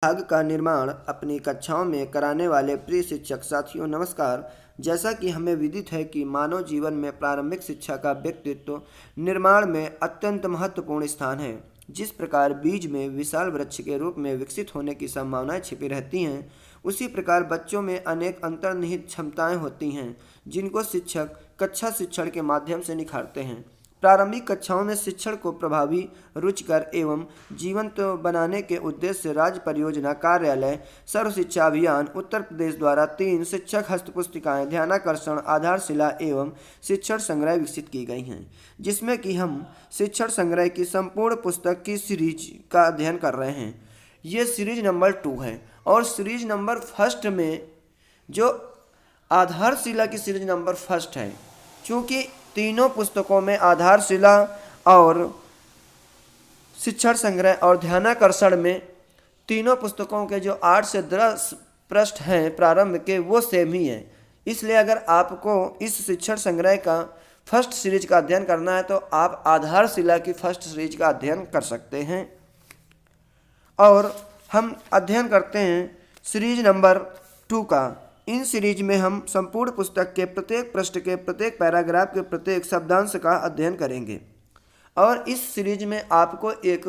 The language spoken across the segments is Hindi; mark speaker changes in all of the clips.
Speaker 1: भाग का निर्माण अपनी कक्षाओं में कराने वाले प्रिय शिक्षक साथियों नमस्कार। जैसा कि हमें विदित है कि मानव जीवन में प्रारंभिक शिक्षा का व्यक्तित्व निर्माण में अत्यंत महत्वपूर्ण स्थान है। जिस प्रकार बीज में विशाल वृक्ष के रूप में विकसित होने की संभावनाएं छिपी रहती हैं, उसी प्रकार बच्चों में अनेक अंतर्निहित क्षमताएं होती हैं जिनको शिक्षक कक्षा शिक्षण के माध्यम से निखारते हैं। प्रारंभिक कक्षाओं में शिक्षण को प्रभावी, रुचिकर एवं जीवंत बनाने के उद्देश्य से राज्य परियोजना कार्यालय सर्व शिक्षा अभियान उत्तर प्रदेश द्वारा 3 शिक्षक हस्तपुस्तिकाएं, ध्यानाकर्षण, आधारशिला एवं शिक्षण संग्रह विकसित की गई हैं, जिसमें कि हम शिक्षण संग्रह की संपूर्ण पुस्तक की सीरीज का अध्ययन कर रहे हैं। ये सीरीज नंबर 2 है और सीरीज नंबर फर्स्ट में जो आधारशिला की सीरीज नंबर फर्स्ट है, चूँकि तीनों पुस्तकों में आधारशिला और शिक्षण संग्रह और ध्यानाकर्षण में तीनों पुस्तकों के जो 8 से 10 पृष्ठ हैं प्रारंभ के, वो सेम ही हैं। इसलिए अगर आपको इस शिक्षण संग्रह का फर्स्ट सीरीज का अध्ययन करना है तो आप आधारशिला की फर्स्ट सीरीज का अध्ययन कर सकते हैं। और हम अध्ययन करते हैं सीरीज नंबर 2 का। इन सीरीज में हम संपूर्ण पुस्तक के प्रत्येक पृष्ठ के प्रत्येक पैराग्राफ के प्रत्येक शब्दांश का अध्ययन करेंगे। और इस सीरीज में आपको एक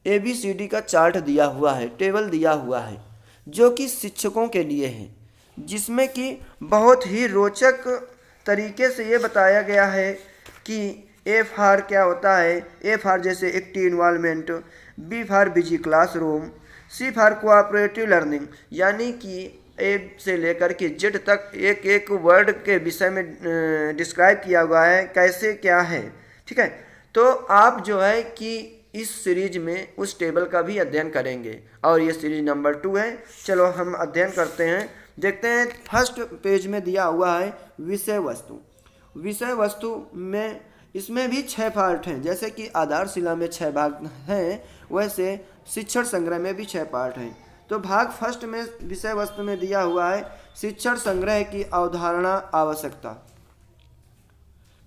Speaker 1: ABCD का चार्ट दिया हुआ है, टेबल दिया हुआ है, जो कि शिक्षकों के लिए है, जिसमें कि बहुत ही रोचक तरीके से ये बताया गया है कि A फॉर क्या होता है। A फॉर जैसे active involvement, B for busy classroom, C for cooperative learning, यानी कि ए से लेकर के जेड तक एक एक वर्ड के विषय में डिस्क्राइब किया हुआ है, कैसे क्या है। ठीक है, तो आप जो है कि इस सीरीज में उस टेबल का भी अध्ययन करेंगे और ये सीरीज नंबर 2 है। चलो हम अध्ययन करते हैं, देखते हैं। फर्स्ट पेज में दिया हुआ है विषय वस्तु। विषय वस्तु में इसमें भी 6 पार्ट हैं। जैसे कि आधारशिला में 6 भाग हैं, वैसे शिक्षण संग्रह में भी 6 पार्ट हैं। तो भाग फर्स्ट में विषय वस्तु में दिया हुआ है शिक्षण संग्रह की अवधारणा आवश्यकता।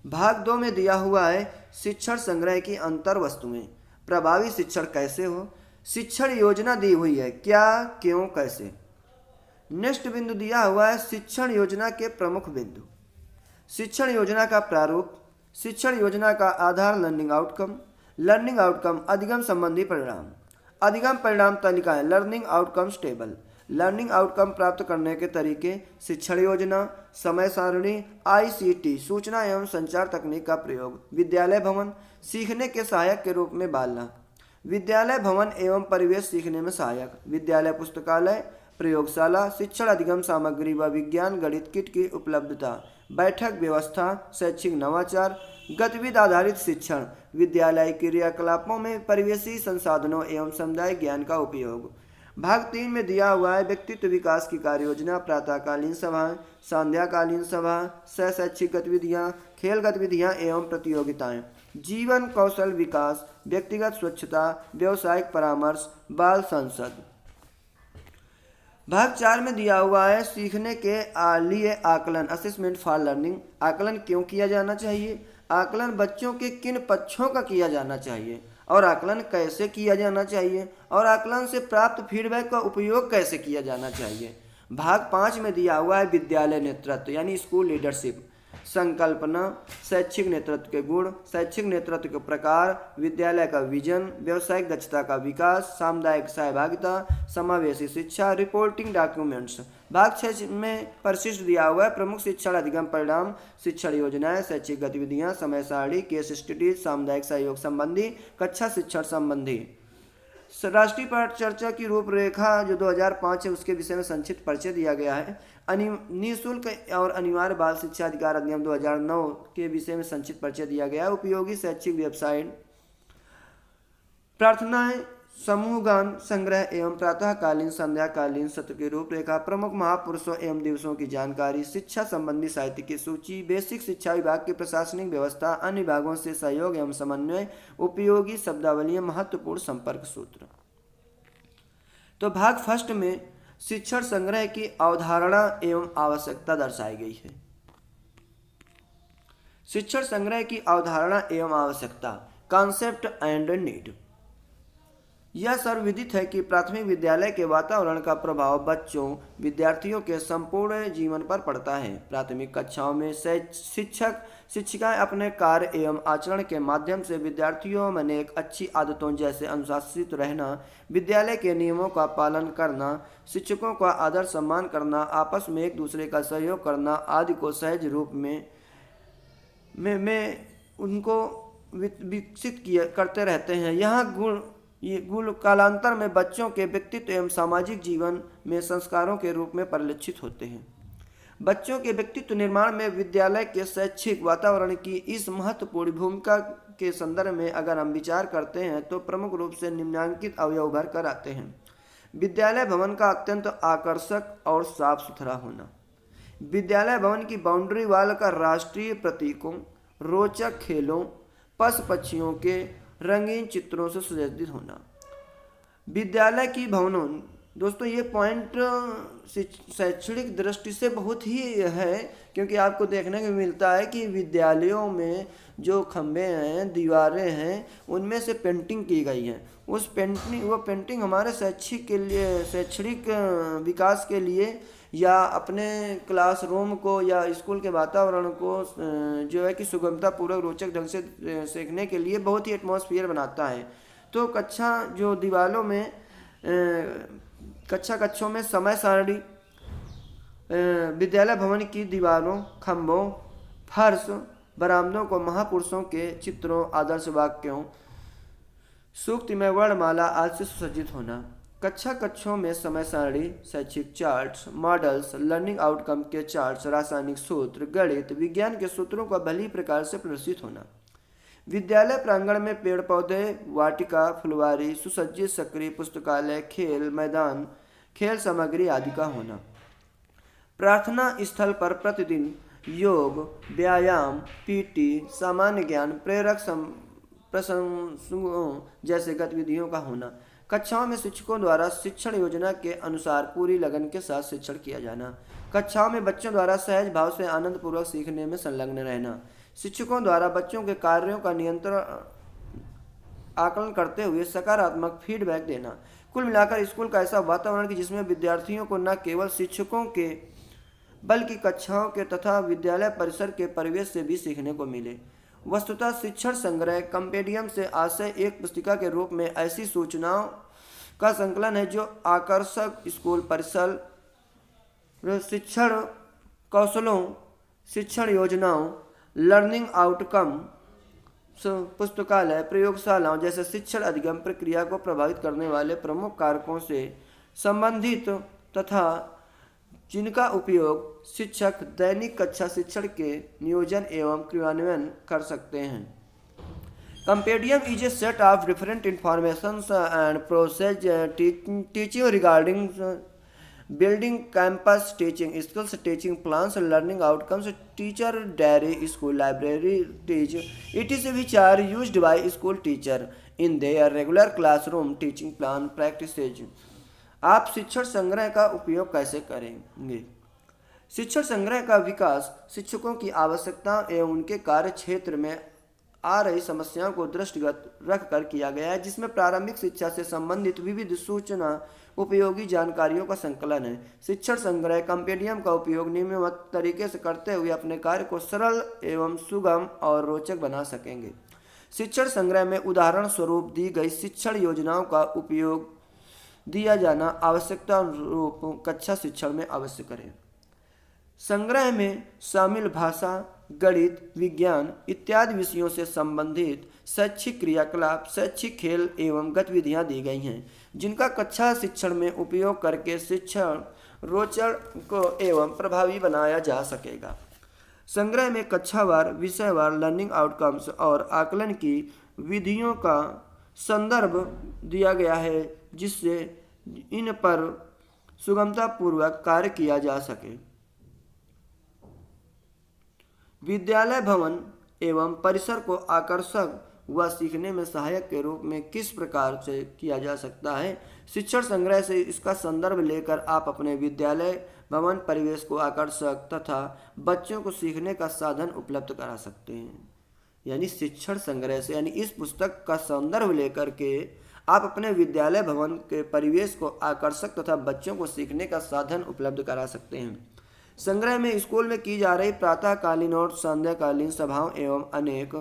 Speaker 1: भाग 2 में दिया हुआ है शिक्षण संग्रह की अंतर वस्तुएं, प्रभावी शिक्षण कैसे हो, शिक्षण योजना दी हुई है, क्या, क्यों, कैसे। नेक्स्ट बिंदु दिया हुआ है शिक्षण योजना के प्रमुख बिंदु, शिक्षण योजना का प्रारूप, शिक्षण योजना का आधार, लर्निंग आउटकम अधिगम संबंधी परिणाम, अधिगम परिणाम तालिकाएं, learning outcomes table, learning outcome प्राप्त करने के तरीके, शिक्षण योजना, समय सारणी, ICT सूचना एवं संचार तकनीक का प्रयोग, विद्यालय भवन सीखने के सहायक के रूप में बालना, विद्यालय भवन एवं परिवेश सीखने में सहायक, विद्यालय पुस्तकालय, प्रयोगशाला, शिक्षण अधिगम सामग्री व विज्ञान गणित किट की उपलब्धता, बैठक व्यवस्था, शैक्षिक नवाचार, गतिविधि आधारित शिक्षण, विद्यालय क्रियाकलापों में परिवेशी संसाधनों एवं सामुदायिक ज्ञान का उपयोग। भाग 3 में दिया हुआ है व्यक्तित्व विकास की कार्य योजना, प्रातःकालीन सभाएं, संध्याकालीन सभा, सह शैक्षिक गतिविधियाँ, खेल गतिविधियाँ एवं प्रतियोगिताएं, जीवन कौशल विकास, व्यक्तिगत स्वच्छता, व्यावसायिक परामर्श, बाल संसद। भाग 4 में दिया हुआ है सीखने के लिए आकलन, असेसमेंट फॉर लर्निंग, आकलन क्यों किया जाना चाहिए, आकलन बच्चों के किन पक्षों का किया जाना चाहिए और आकलन कैसे किया जाना चाहिए और आकलन से प्राप्त फीडबैक का उपयोग कैसे किया जाना चाहिए। भाग 5 में दिया हुआ है विद्यालय नेतृत्व यानी स्कूल लीडरशिप, संकल्पना, शैक्षिक नेतृत्व के गुण, शैक्षिक नेतृत्व के प्रकार, विद्यालय का विजन, व्यावसायिक दक्षता का विकास, सामुदायिक सहभागिता, समावेशी शिक्षा, रिपोर्टिंग डॉक्यूमेंट्स। भाग 6 में परिशिष्ट दिया हुआ है प्रमुख शिक्षण अधिगम परिणाम, शिक्षण योजनाएं, शैक्षिक गतिविधियां, समय सारणी, केस स्टडीज, सामुदायिक सहयोग संबंधी, कक्षा शिक्षण संबंधी। राष्ट्रीय पाठ चर्चा की रूपरेखा जो 2005 है उसके विषय में संक्षिप्त परिचय दिया गया है। निःशुल्क और अनिवार्य बाल शिक्षा अधिकार अधिनियम 2009 के विषय में संक्षिप्त परिचय दिया गया है। उपयोगी शैक्षिक वेबसाइट, प्रार्थनाएं, समूह गान संग्रह एवं प्रातःकालीन संध्याकालीन सत्र की रूपरेखा, प्रमुख महापुरुषों एवं दिवसों की जानकारी, शिक्षा संबंधी साहित्य की सूची, बेसिक शिक्षा विभाग की प्रशासनिक व्यवस्था, अन्य विभागों से सहयोग एवं समन्वय, उपयोगी शब्दावलियां, महत्वपूर्ण संपर्क सूत्र। तो भाग फर्स्ट में शिक्षण संग्रह की अवधारणा एवं आवश्यकता दर्शाई गई है। शिक्षण संग्रह की अवधारणा एवं आवश्यकता, कॉन्सेप्ट एंड नीड। यह सर्वविदित है कि प्राथमिक विद्यालय के वातावरण का प्रभाव बच्चों विद्यार्थियों के संपूर्ण जीवन पर पड़ता है। प्राथमिक कक्षाओं में शिक्षक शिक्षिकाएं अपने कार्य एवं आचरण के माध्यम से विद्यार्थियों में अनेक अच्छी आदतों जैसे अनुशासित रहना, विद्यालय के नियमों का पालन करना, शिक्षकों का आदर सम्मान करना, आपस में एक दूसरे का सहयोग करना आदि को सहज रूप में उनको विकसित किया करते रहते हैं। ये गुण कालांतर में बच्चों के व्यक्तित्व एवं सामाजिक जीवन में संस्कारों के रूप में परिलक्षित होते हैं। बच्चों के व्यक्तित्व निर्माण में विद्यालय के शैक्षिक वातावरण की इस महत्वपूर्ण भूमिका के संदर्भ में अगर हम विचार करते हैं तो प्रमुख रूप से निम्नलिखित अवयव उभर कर आते हैं। विद्यालय भवन का अत्यंत आकर्षक और साफ सुथरा होना, विद्यालय भवन की बाउंड्री वाल का राष्ट्रीय प्रतीकों, रोचक खेलों, पशु पक्षियों के रंगीन चित्रों से सुसज्जित होना। विद्यालय की भवनों, दोस्तों ये पॉइंट शैक्षणिक दृष्टि से बहुत ही है, क्योंकि आपको देखने को मिलता है कि विद्यालयों में जो खंभे हैं, दीवारें हैं, उनमें से पेंटिंग की गई है। वो पेंटिंग हमारे शैक्षणिक विकास के लिए या अपने क्लासरूम को या स्कूल के वातावरण को जो है कि सुगमता पूर्वक रोचक ढंग से सीखने के लिए बहुत ही एटमॉस्फेयर बनाता है। तो कक्षों में समय सारणी, विद्यालय भवन की दीवारों, खंभों, फर्श, बरामदों को महापुरुषों के चित्रों, आदर्श वाक्यों, सूक्तिमय वर्णमाला आदि से सुसज्जित होना। कक्षों में समय सारणी, शैक्षिक चार्ट्स, मॉडल्स, लर्निंग आउटकम के चार्ट्स, रासायनिक सूत्र, गणित, विज्ञान के सूत्रों का भली प्रकार से प्रदर्शित होना। विद्यालय प्रांगण में पेड़ पौधे, वाटिका, फुलवारी, सुसज्जित सक्रिय पुस्तकालय, खेल मैदान, खेल सामग्री आदि का होना। प्रार्थना स्थल पर प्रतिदिन योग, व्यायाम, पीटी, सामान्य ज्ञान, प्रेरक प्रसंगों जैसे गतिविधियों का होना। कक्षाओं में शिक्षकों द्वारा शिक्षण योजना के अनुसार पूरी लगन के साथ शिक्षण किया जाना। कक्षाओं में बच्चों द्वारा सहज भाव से आनंद पूर्वक सीखने में संलग्न रहना। शिक्षकों द्वारा बच्चों के कार्यों का नियंत्रण आकलन करते हुए सकारात्मक फीडबैक देना। कुल मिलाकर स्कूल का ऐसा वातावरण कि जिसमें विद्यार्थियों को न केवल शिक्षकों के बल्कि कक्षाओं के तथा विद्यालय परिसर के परिवेश से भी सीखने को मिले। वस्तुतः शिक्षण संग्रह कंपेडियम से आशय एक पुस्तिका के रूप में ऐसी सूचनाओं का संकलन है जो आकर्षक स्कूल परिसर, शिक्षण कौशलों, शिक्षण योजनाओं, लर्निंग आउटकम, पुस्तकालय, प्रयोगशालाओं जैसे शिक्षण अधिगम प्रक्रिया को प्रभावित करने वाले प्रमुख कारकों से संबंधित तथा जिनका उपयोग शिक्षक दैनिक कक्षा शिक्षण के नियोजन एवं क्रियान्वयन कर सकते हैं। Compendium is a set of different information and process teaching regarding building campus teaching skills, teaching plans, learning outcomes, teacher diary, school library teach. It is which are used by school teacher in their regular classroom teaching plan practices. आप शिक्षण संग्रह का उपयोग कैसे करेंगे? शिक्षण संग्रह का विकास शिक्षकों की आवश्यकता एवं उनके कार्य क्षेत्र में आ रही समस्याओं को दृष्टिगत रखकर किया गया है, जिसमें प्रारंभिक शिक्षा से संबंधित विविध सूचना उपयोगी जानकारियों का संकलन है। शिक्षण संग्रह कंपेडियम का उपयोग नियमित तरीके से करते हुए अपने कार्य को सरल एवं सुगम और रोचक बना सकेंगे। शिक्षण संग्रह में उदाहरण स्वरूप दी गई शिक्षण योजनाओं का उपयोग दिया जाना आवश्यकता अनुरूप कक्षा शिक्षण में अवश्य करें। संग्रह में शामिल भाषा, गणित, विज्ञान इत्यादि विषयों से संबंधित शैक्षिक क्रियाकलाप, शैक्षिक खेल एवं गतिविधियां दी गई हैं, जिनका कक्षा शिक्षण में उपयोग करके शिक्षण रोचक को एवं प्रभावी बनाया जा सकेगा। संग्रह में कक्षावार, विषयवार लर्निंग आउटकम्स और आकलन की विधियों का संदर्भ दिया गया है, जिससे इन पर सुगमतापूर्वक कार्य किया जा सके। विद्यालय भवन एवं परिसर को आकर्षक व सीखने में सहायक के रूप में किस प्रकार से किया जा सकता है? शिक्षण संग्रह से इसका संदर्भ लेकर आप अपने विद्यालय भवन परिवेश को आकर्षक तथा बच्चों को सीखने का साधन उपलब्ध करा सकते हैं। यानी शिक्षण संग्रह से, यानी इस पुस्तक का संदर्भ लेकर के आप अपने विद्यालय भवन के परिवेश को आकर्षक तथा बच्चों को सीखने का साधन उपलब्ध करा सकते हैं। संग्रह में स्कूल में की जा रही प्रातःकालीन और संध्याकालीन सभाओं एवं अनेक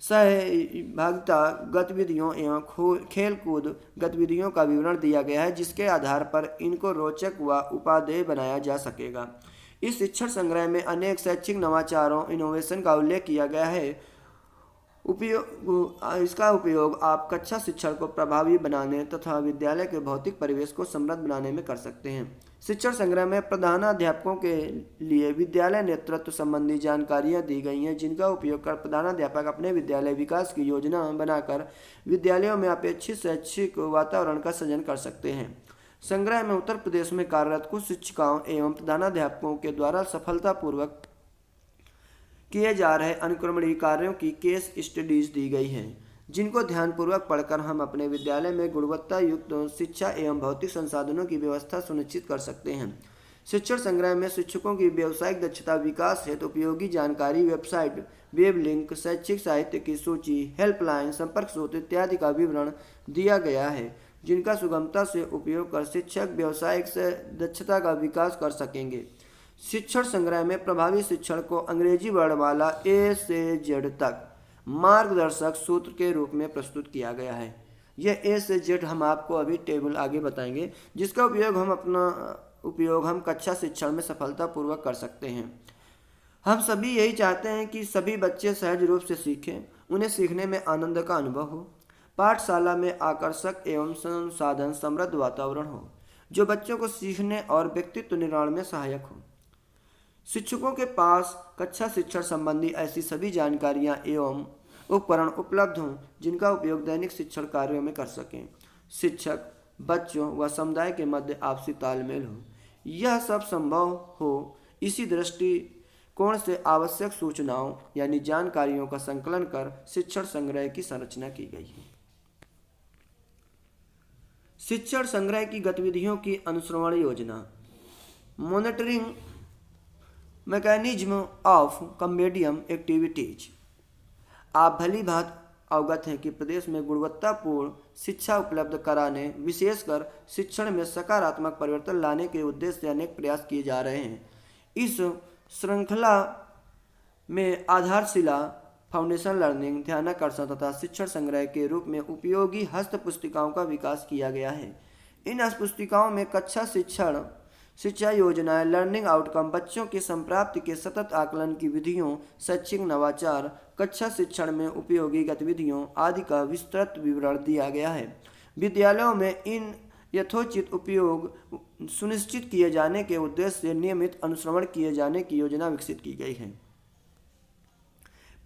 Speaker 1: सहभागिता गतिविधियों एवं खेल कूद गतिविधियों का विवरण दिया गया है, जिसके आधार पर इनको रोचक व उपादेय बनाया जा सकेगा। इस शिक्षण संग्रह में अनेक शैक्षिक नवाचारों इनोवेशन का उल्लेख किया गया है। इसका उपयोग आप कक्षा शिक्षण को प्रभावी बनाने तथा विद्यालय के भौतिक परिवेश को समृद्ध बनाने में कर सकते हैं। शिक्षण संग्रह में प्रधानाध्यापकों के लिए विद्यालय नेतृत्व संबंधी जानकारियां दी गई हैं, जिनका उपयोग कर प्रधानाध्यापक अपने विद्यालय विकास की योजना बनाकर विद्यालयों में अपेक्षित शैक्षिक वातावरण का सृजन कर सकते हैं। संग्रह में उत्तर प्रदेश में कार्यरत कुछ शिक्षिकाओं एवं प्रधानाध्यापकों के द्वारा सफलतापूर्वक किए जा रहे अनुक्रमणीय कार्यों की केस स्टडीज दी गई हैं, जिनको ध्यानपूर्वक पढ़कर हम अपने विद्यालय में गुणवत्ता युक्त शिक्षा एवं भौतिक संसाधनों की व्यवस्था सुनिश्चित कर सकते हैं। शिक्षण संग्रह में शिक्षकों की व्यावसायिक दक्षता विकास हेतु उपयोगी जानकारी, वेबसाइट, वेब लिंक, शैक्षिक साहित्य की सूची, हेल्पलाइन, संपर्क सूत्र इत्यादि का विवरण दिया गया है, जिनका सुगमता से उपयोग कर शिक्षक व्यावसायिक से दक्षता का विकास कर सकेंगे। शिक्षण संग्रह में प्रभावी शिक्षण को अंग्रेजी वर्णमाला ए से जेड तक मार्गदर्शक सूत्र के रूप में प्रस्तुत किया गया है। यह ए से जेड हम आपको अभी टेबल आगे बताएंगे, जिसका उपयोग हम कक्षा शिक्षण में सफलतापूर्वक कर सकते हैं। हम सभी यही चाहते हैं कि सभी बच्चे सहज रूप से सीखें, उन्हें सीखने में आनंद का अनुभव हो, पाठशाला में आकर्षक एवं संसाधन समृद्ध वातावरण हो, जो बच्चों को सीखने और व्यक्तित्व निर्माण में सहायक हो। शिक्षकों के पास कक्षा शिक्षण संबंधी ऐसी सभी जानकारियां एवं उपकरण उपलब्ध हों, जिनका उपयोग दैनिक शिक्षण कार्यों में कर सकें। शिक्षक, बच्चों व समुदाय के मध्य आपसी तालमेल हो, यह सब संभव हो, इसी दृष्टिकोण से आवश्यक सूचनाओं यानी जानकारियों का संकलन कर शिक्षण संग्रह की संरचना की गई है। शिक्षण संग्रह की गतिविधियों की अनुश्रवण योजना, मॉनिटरिंग मैकेनिज्म ऑफ कॉम्पेडियम एक्टिविटीज। आप भली भांति अवगत हैं कि प्रदेश में गुणवत्तापूर्ण शिक्षा उपलब्ध कराने, विशेषकर शिक्षण में सकारात्मक परिवर्तन लाने के उद्देश्य से अनेक प्रयास किए जा रहे हैं। इस श्रृंखला में आधारशिला, फाउंडेशन लर्निंग, ध्यानाकर्षण तथा शिक्षण संग्रह के रूप में उपयोगी हस्त पुस्तिकाओं का विकास किया गया है। इन हस्त पुस्तिकाओं में कक्षा शिक्षा योजनाएं, लर्निंग आउटकम, बच्चों के संप्राप्ति के सतत आकलन की विधियों, शैक्षिक नवाचार, कक्षा शिक्षण में उपयोगी गतिविधियों आदि का विस्तृत विवरण दिया गया है। विद्यालयों में इन यथोचित उपयोग सुनिश्चित किए जाने के उद्देश्य से नियमित अनुश्रवण किए जाने की योजना विकसित की गई है।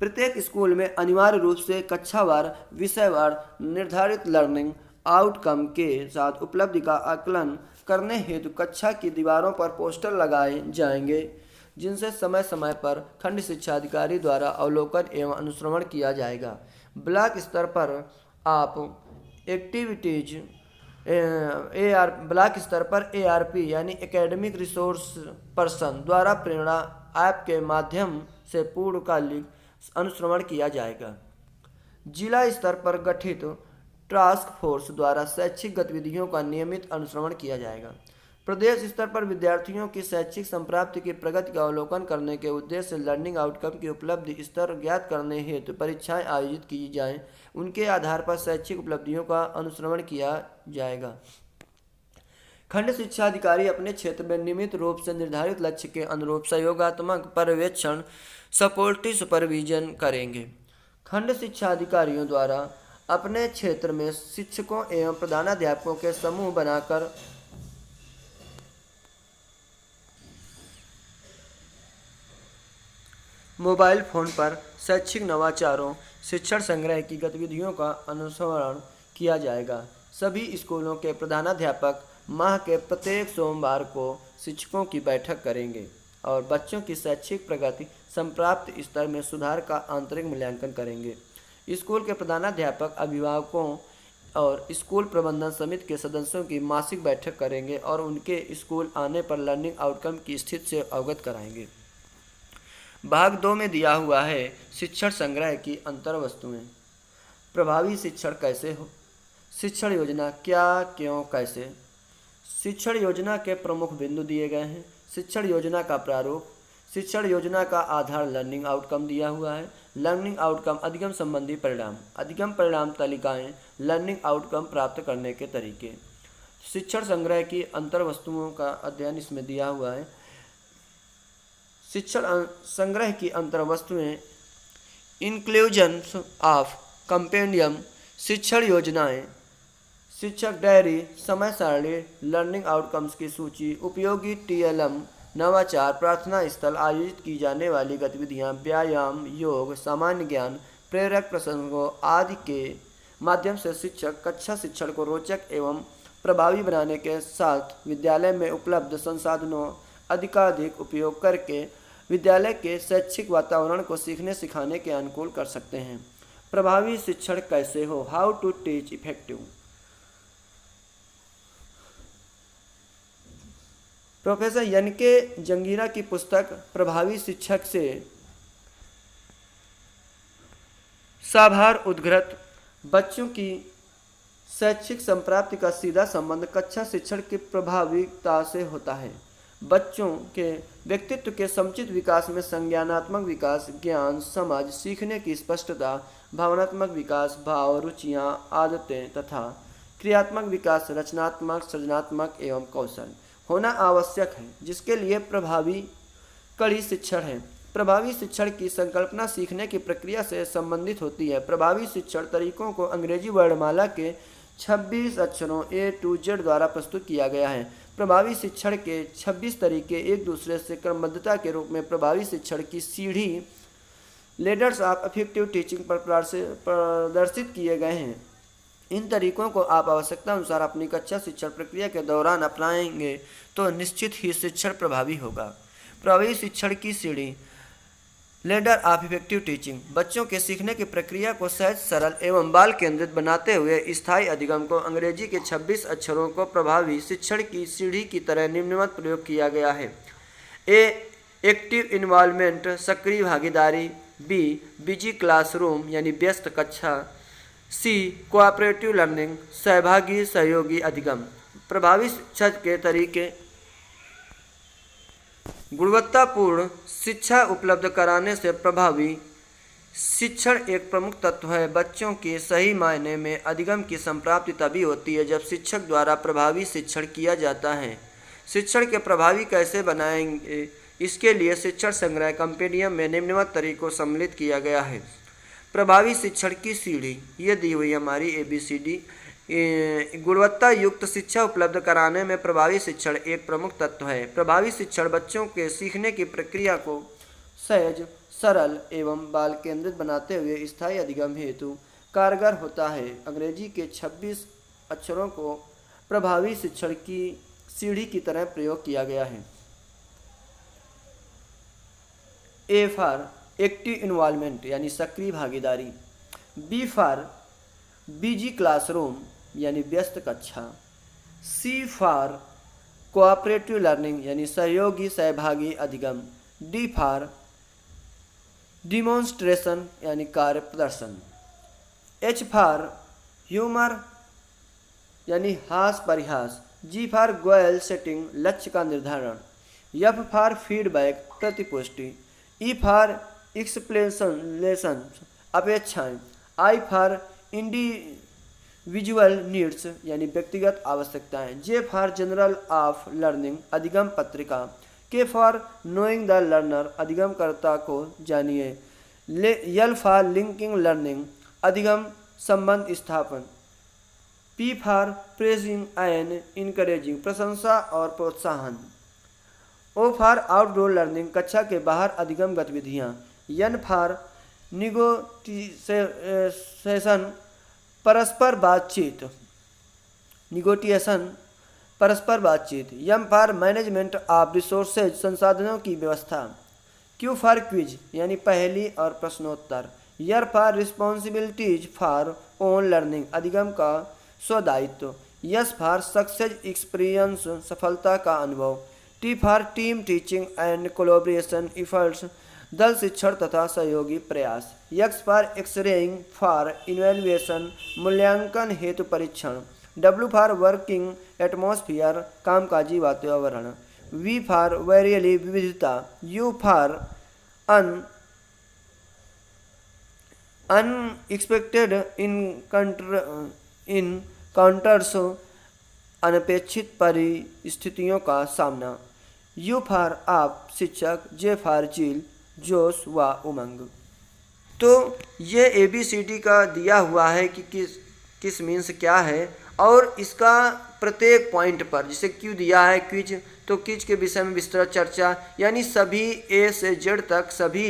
Speaker 1: प्रत्येक स्कूल में अनिवार्य रूप से कक्षावार, विषयवार निर्धारित लर्निंग आउटकम के साथ उपलब्धि का आकलन करने हेतु कक्षा की दीवारों पर पोस्टर लगाए जाएंगे, जिनसे समय समय पर खंड शिक्षा अधिकारी द्वारा अवलोकन एवं अनुश्रवण किया जाएगा। ब्लॉक स्तर पर आप एक्टिविटीज ब्लॉक स्तर पर ARP यानी एकेडमिक रिसोर्स पर्सन द्वारा प्रेरणा ऐप के माध्यम से पूर्णकालिक अनुश्रवण किया जाएगा। जिला स्तर पर गठित टास्क फोर्स द्वारा शैक्षिक गतिविधियों का नियमित अनुश्रवण किया जाएगा। प्रदेश स्तर पर विद्यार्थियों की शैक्षिक संप्राप्ति की प्रगति का अवलोकन करने के उद्देश्य से लर्निंग आउटकम की उपलब्धि स्तर ज्ञात करने हेतु परीक्षाएं आयोजित की जाएं, उनके आधार पर शैक्षिक उपलब्धियों का अनुश्रवण किया जाएगा। खंड शिक्षा अधिकारी अपने क्षेत्र में नियमित रूप से निर्धारित लक्ष्य के अनुरूप सहयोगात्मक पर्यवेक्षण सपोर्टिव सुपरविजन करेंगे। खंड शिक्षा अधिकारियों द्वारा अपने क्षेत्र में शिक्षकों एवं प्रधानाध्यापकों के समूह बनाकर मोबाइल फोन पर शैक्षिक नवाचारों, शिक्षण संग्रह की गतिविधियों का अनुश्रवण किया जाएगा। सभी स्कूलों के प्रधानाध्यापक माह के प्रत्येक सोमवार को शिक्षकों की बैठक करेंगे और बच्चों की शैक्षिक प्रगति, संप्राप्त स्तर में सुधार का आंतरिक मूल्यांकन करेंगे। स्कूल के प्रधानाध्यापक अभिभावकों और स्कूल प्रबंधन समिति के सदस्यों की मासिक बैठक करेंगे और उनके स्कूल आने पर लर्निंग आउटकम की स्थिति से अवगत कराएंगे। भाग 2 में दिया हुआ है शिक्षण संग्रह की अंतर वस्तुएं। प्रभावी शिक्षण कैसे हो? शिक्षण योजना क्या, क्यों, कैसे। शिक्षण योजना के प्रमुख बिंदु दिए गए हैं। शिक्षण योजना का प्रारूप। शिक्षण योजना का आधार लर्निंग आउटकम दिया हुआ है। लर्निंग आउटकम अधिगम संबंधी परिणाम, अधिगम परिणाम तालिकाएं, लर्निंग आउटकम प्राप्त करने के तरीके। शिक्षण संग्रह की अंतर वस्तुओं का अध्ययन इसमें दिया हुआ है। शिक्षण संग्रह की अंतर वस्तुएं, इंक्लूजन ऑफ कंपेंडियम, शिक्षण योजनाएं, शिक्षक डायरी, समय सारणी, लर्निंग आउटकम्स की सूची, उपयोगी TLM, नवाचार, प्रार्थना स्थल, आयोजित की जाने वाली गतिविधियां, व्यायाम, योग, सामान्य ज्ञान, प्रेरक प्रसंगों आदि के माध्यम से शिक्षक कक्षा शिक्षण को रोचक एवं प्रभावी बनाने के साथ विद्यालय में उपलब्ध संसाधनों अधिकाधिक उपयोग करके विद्यालय के शैक्षिक वातावरण को सीखने सिखाने के अनुकूल कर सकते हैं। प्रभावी शिक्षण कैसे हो, how to teach effective. Professor YNK Jangira की पुस्तक प्रभावी शिक्षक से साभार उद्घृत बच्चों की शैक्षिक संप्राप्ति का सीधा संबंध कक्षा शिक्षण की प्रभाविता से होता है। बच्चों के व्यक्तित्व के समुचित विकास में संज्ञानात्मक विकास, ज्ञान, समझ, सीखने की स्पष्टता, भावनात्मक विकास, भाव, रुचियाँ, आदतें तथा क्रियात्मक विकास, रचनात्मक, सृजनात्मक एवं कौशल होना आवश्यक है, जिसके लिए प्रभावी कड़ी शिक्षण है। प्रभावी शिक्षण की संकल्पना सीखने की प्रक्रिया से संबंधित होती है। प्रभावी शिक्षण तरीकों को अंग्रेजी वर्णमाला के 26 अक्षरों A to Z द्वारा प्रस्तुत किया गया है। प्रभावी शिक्षण के 26 तरीके एक दूसरे से क्रमबद्धता के रूप में प्रभावी शिक्षण की सीढ़ी लेडर्स ऑफ इफेक्टिव टीचिंग पर प्रदर्शित किए गए हैं। इन तरीकों को आप आवश्यकता अनुसार अपनी कक्षा शिक्षण प्रक्रिया के दौरान अपनाएंगे तो निश्चित ही शिक्षण प्रभावी होगा। प्रभावी शिक्षण की सीढ़ी लेडर ऑफ इफेक्टिव टीचिंग बच्चों के सीखने की प्रक्रिया को सहज, सरल एवं बाल केंद्रित बनाते हुए स्थायी अधिगम को अंग्रेजी के 26 अक्षरों को प्रभावी शिक्षण की सीढ़ी की तरह निम्नवत प्रयोग किया गया है। A. एक्टिव इन्वॉल्वमेंट, सक्रिय भागीदारी। B. बिजी क्लासरूम यानी व्यस्त कक्षा। C. कोऑपरेटिव लर्निंग, सहभागी सहयोगी अधिगम। प्रभावी शिक्षा के तरीके, गुणवत्तापूर्ण शिक्षा उपलब्ध कराने से प्रभावी शिक्षण एक प्रमुख तत्व है। बच्चों की सही मायने में अधिगम की संप्राप्ति तभी होती है जब शिक्षक द्वारा प्रभावी शिक्षण किया जाता है। शिक्षण के प्रभावी कैसे बनाएंगे, इसके लिए शिक्षण संग्रह कंपेंडियम में निम्नवत तरीकों सम्मिलित किया गया है। प्रभावी शिक्षण की सीढ़ी ये दी हुई हमारी ABCD। गुणवत्ता युक्त शिक्षा उपलब्ध कराने में प्रभावी शिक्षण एक प्रमुख तत्व है। प्रभावी शिक्षण बच्चों के सीखने की प्रक्रिया को सहज, सरल एवं बाल केंद्रित बनाते हुए स्थायी अधिगम हेतु कारगर होता है। अंग्रेजी के 26 अक्षरों को प्रभावी शिक्षण की सीढ़ी की तरह प्रयोग किया गया है। A फॉर एक्टिव इन्वॉल्वमेंट यानी सक्रिय भागीदारी। B फॉर बिजी क्लासरूम यानी व्यस्त कक्षा। C फॉर कोऑपरेटिव लर्निंग यानी सहयोगी सहभागी अधिगम। D फॉर डिमॉन्स्ट्रेशन यानी कार्य प्रदर्शन। H फॉर ह्यूमर यानी हास परिहास। G फॉर गोल सेटिंग लक्ष्य का निर्धारण। F फॉर फीडबैक प्रतिपुष्टि। E फॉर एक्सप्लेनेशन अपेक्षाएं। I फॉर इंडिविजुअल नीड्स यानी व्यक्तिगत आवश्यकताएं। J for journal of learning अधिगम पत्रिका। K for knowing the learner अधिगमकर्ता को जानिए। L फॉर लिंकिंग लर्निंग अधिगम संबंध स्थापन। P for praising and encouraging प्रशंसा और प्रोत्साहन। O फॉर आउटडोर लर्निंग कक्षा के बाहर अधिगम गतिविधियाँ। N फॉर निगोटिएशन परस्पर बातचीत, निगोटिएशन परस्पर बातचीत। M for management of resources संसाधनों की व्यवस्था। Q फॉर क्विज यानी पहेली और प्रश्नोत्तर। R for responsibilities for own learning अधिगम का स्वदायित्व। S फॉर सक्सेस एक्सपीरियंस सफलता का अनुभव। T for team teaching and collaboration efforts दल शिक्षण तथा सहयोगी प्रयास। एक्स फॉर एक्सरेइंग फॉर इवैल्यूएशन मूल्यांकन हेतु परीक्षण। डब्ल्यू फॉर वर्किंग एटमॉस्फेयर कामकाजी वातावरण। वी फॉर वेरियली विविधता। यू फॉर अनएक्सपेक्टेड इनकाउंटर्स अनपेक्षित परिस्थितियों का सामना। यू फॉर आप शिक्षक, जे फॉर झील जोश व उमंग। तो ये ABCD का दिया हुआ है कि किस मीन्स क्या है, और इसका प्रत्येक पॉइंट पर जैसे क्यों दिया है क्विज, तो क्विज के विषय में विस्तृत चर्चा, यानी सभी A से Z तक सभी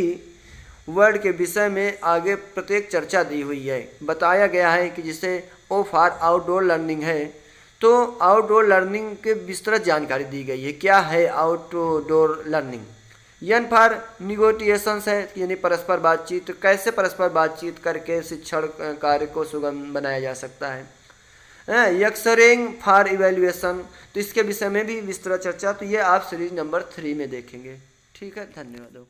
Speaker 1: वर्ड के विषय में आगे प्रत्येक चर्चा दी हुई है। बताया गया है कि जैसे O फॉर आउटडोर लर्निंग है, तो आउटडोर लर्निंग के विस्तृत जानकारी दी गई है, क्या है आउटडोर लर्निंग। एन फॉर निगोटिएशंस है, यानी परस्पर बातचीत, तो कैसे परस्पर बातचीत करके शिक्षण कार्य को सुगम बनाया जा सकता है। एक्सरेइंग फॉर इवैल्यूएशन, तो इसके विषय में भी विस्तृत चर्चा, तो ये आप सीरीज नंबर 3 में देखेंगे। ठीक है, धन्यवाद।